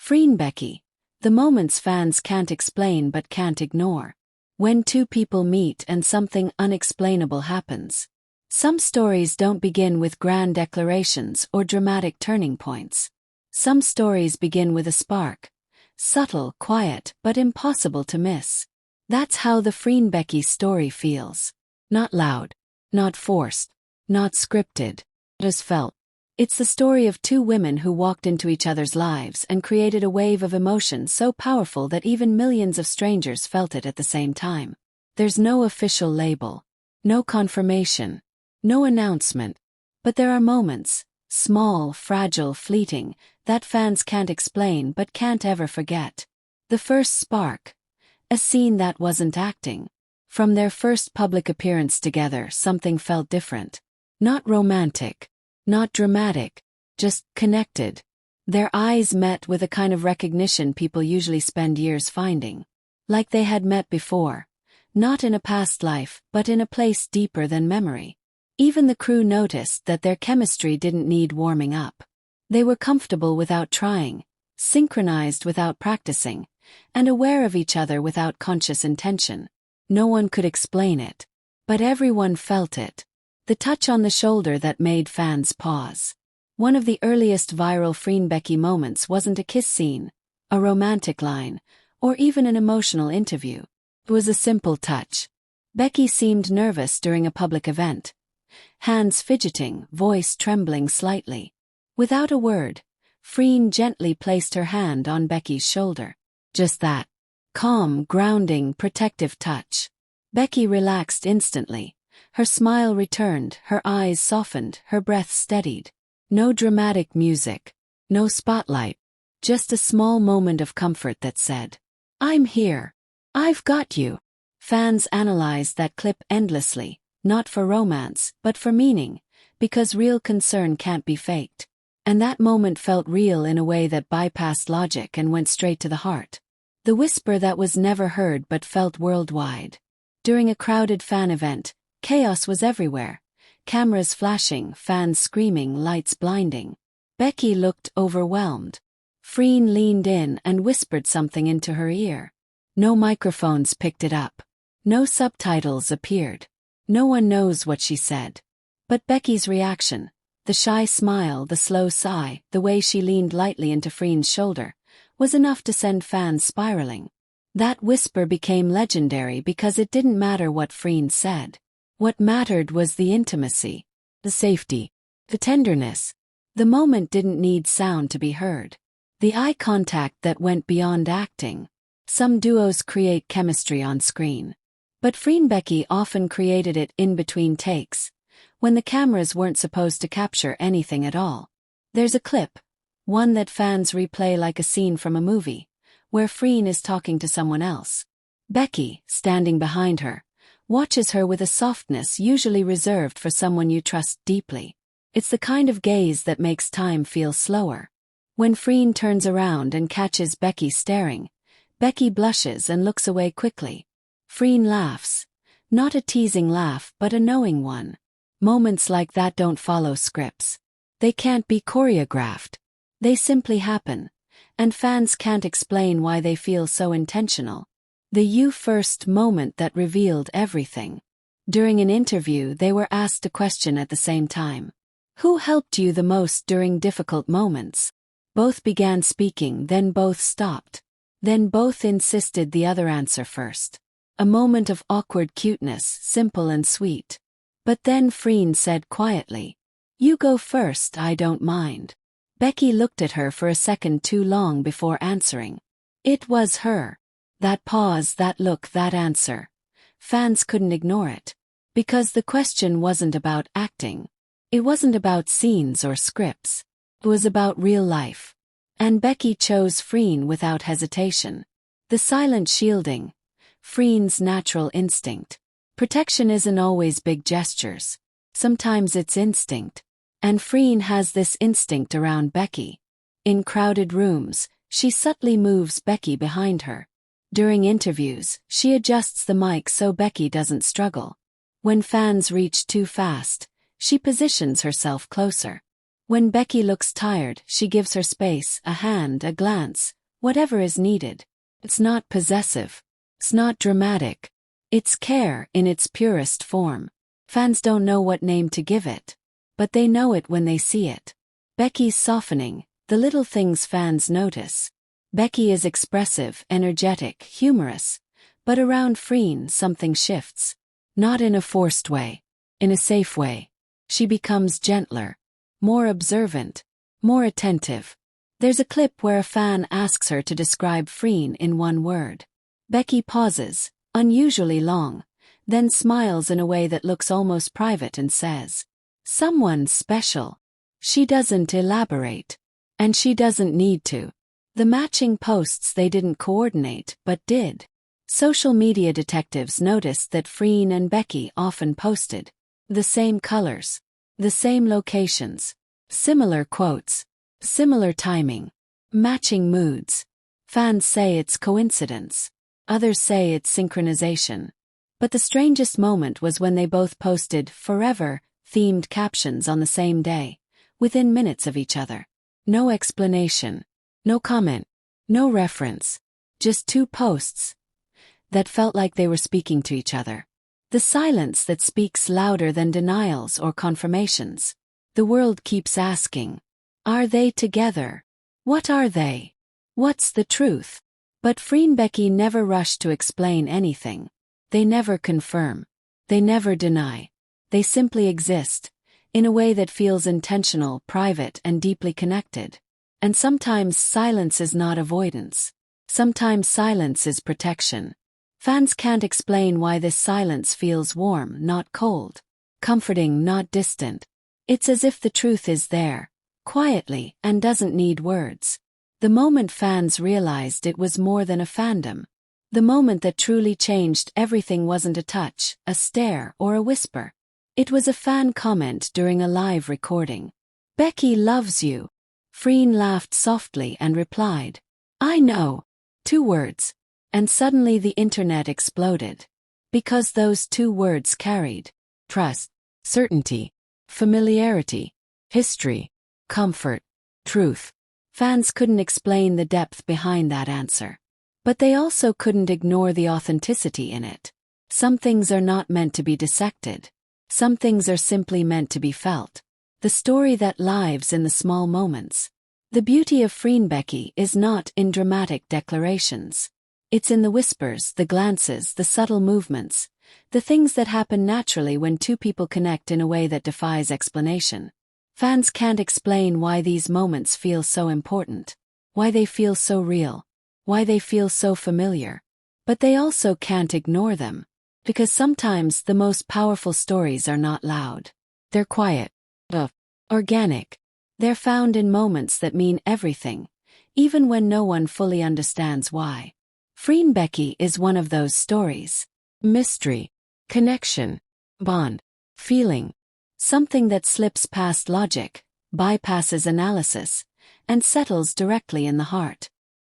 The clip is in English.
FREENBECKY, the moments fans can't explain but can't ignore. When two people meet and something unexplainable happens. Some stories don't begin with grand declarations or dramatic turning points. Some stories begin with a spark. Subtle, quiet, but impossible to miss. That's how the FREENBECKY story feels. Not loud, not forced, not scripted. Just felt. It's the story of two women who walked into each other's lives and created a wave of emotion so powerful that even millions of strangers felt it at the same time. There's no official label, no confirmation, no announcement, but there are moments, small, fragile, fleeting, that fans can't explain but can't ever forget. The first spark. A scene that wasn't acting. From their first public appearance together, something felt different. Not romantic. Not dramatic, just connected. Their eyes met with a kind of recognition people usually spend years finding. Like they had met before. Not in a past life, but in a place deeper than memory. Even the crew noticed that their chemistry didn't need warming up. They were comfortable without trying, synchronized without practicing, and aware of each other without conscious intention. No one could explain it. But everyone felt it. The touch on the shoulder that made fans pause. One of the earliest viral FREENBECKY moments wasn't a kiss scene, a romantic line, or even an emotional interview. It was a simple touch. Becky seemed nervous during a public event. Hands fidgeting, voice trembling slightly. Without a word, Freen gently placed her hand on Becky's shoulder. Just that. Calm, grounding, protective touch. Becky relaxed instantly. Her smile returned, her eyes softened, her breath steadied. No dramatic music, no spotlight, just a small moment of comfort that said, "I'm here. I've got you." Fans analyzed that clip endlessly, not for romance, but for meaning, because real concern can't be faked. And that moment felt real in a way that bypassed logic and went straight to the heart. The whisper that was never heard but felt worldwide. During a crowded fan event, chaos was everywhere. Cameras flashing, fans screaming, lights blinding. Becky looked overwhelmed. Freen leaned in and whispered something into her ear. No microphones picked it up. No subtitles appeared. No one knows what she said. But Becky's reaction, the shy smile, the slow sigh, the way she leaned lightly into Freen's shoulder, was enough to send fans spiraling. That whisper became legendary because it didn't matter what Freen said. What mattered was the intimacy, the safety, the tenderness. The moment didn't need sound to be heard. The eye contact that went beyond acting. Some duos create chemistry on screen. But FREENBECKY often created it in between takes, when the cameras weren't supposed to capture anything at all. There's a clip, one that fans replay like a scene from a movie, where Freen is talking to someone else. Becky, standing behind her, watches her with a softness usually reserved for someone you trust deeply. It's the kind of gaze that makes time feel slower. When Freen turns around and catches Becky staring, Becky blushes and looks away quickly. Freen laughs. Not a teasing laugh but a knowing one. Moments like that don't follow scripts. They can't be choreographed. They simply happen. And fans can't explain why they feel so intentional. The "you first" moment that revealed everything. During an interview they were asked a question at the same time. Who helped you the most during difficult moments? Both began speaking, then both stopped. Then both insisted the other answer first. A moment of awkward cuteness, simple and sweet. But then Freen said quietly, "You go first, I don't mind." Becky looked at her for a second too long before answering. It was her. That pause, that look, that answer. Fans couldn't ignore it. Because the question wasn't about acting. It wasn't about scenes or scripts. It was about real life. And Becky chose Freen without hesitation. The silent shielding. Freen's natural instinct. Protection isn't always big gestures. Sometimes it's instinct. And Freen has this instinct around Becky. In crowded rooms, she subtly moves Becky behind her. During interviews, she adjusts the mic so Becky doesn't struggle. When fans reach too fast, she positions herself closer. When Becky looks tired, she gives her space, a hand, a glance, whatever is needed. It's not possessive. It's not dramatic. It's care in its purest form. Fans don't know what name to give it, but they know it when they see it. Becky's softening, the little things fans notice. Becky is expressive, energetic, humorous, but around Freen something shifts. Not in a forced way, in a safe way. She becomes gentler, more observant, more attentive. There's a clip where a fan asks her to describe Freen in one word. Becky pauses, unusually long, then smiles in a way that looks almost private and says, "Someone special." She doesn't elaborate. And she doesn't need to. The matching posts they didn't coordinate, but did. Social media detectives noticed that Freen and Becky often posted the same colors, the same locations, similar quotes, similar timing, matching moods. Fans say it's coincidence. Others say it's synchronization. But the strangest moment was when they both posted forever themed captions on the same day, within minutes of each other. No explanation, no comment, no reference, just two posts that felt like they were speaking to each other. The silence that speaks louder than denials or confirmations. The world keeps asking, are they together? What are they? What's the truth? But FREENBECKY never rushed to explain anything. They never confirm. They never deny. They simply exist, in a way that feels intentional, private, and deeply connected. And sometimes silence is not avoidance. Sometimes silence is protection. Fans can't explain why this silence feels warm, not cold, comforting, not distant. It's as if the truth is there, quietly, and doesn't need words. The moment fans realized it was more than a fandom. The moment that truly changed everything wasn't a touch, a stare, or a whisper. It was a fan comment during a live recording. "Becky loves you." Freen laughed softly and replied, "I know." 2 words. And suddenly the internet exploded. Because those 2 words carried trust, certainty, familiarity, history, comfort, truth. Fans couldn't explain the depth behind that answer. But they also couldn't ignore the authenticity in it. Some things are not meant to be dissected. Some things are simply meant to be felt. The story that lives in the small moments. The beauty of FREENBECKY is not in dramatic declarations. It's in the whispers, the glances, the subtle movements, the things that happen naturally when 2 people connect in a way that defies explanation. Fans can't explain why these moments feel so important, why they feel so real, why they feel so familiar. But they also can't ignore them, because sometimes the most powerful stories are not loud. They're quiet, organic. They're found in moments that mean everything, even when no one fully understands why. FREENBECKY is one of those stories. Mystery, connection, bond, feeling. Something that slips past logic, bypasses analysis, and settles directly in the heart.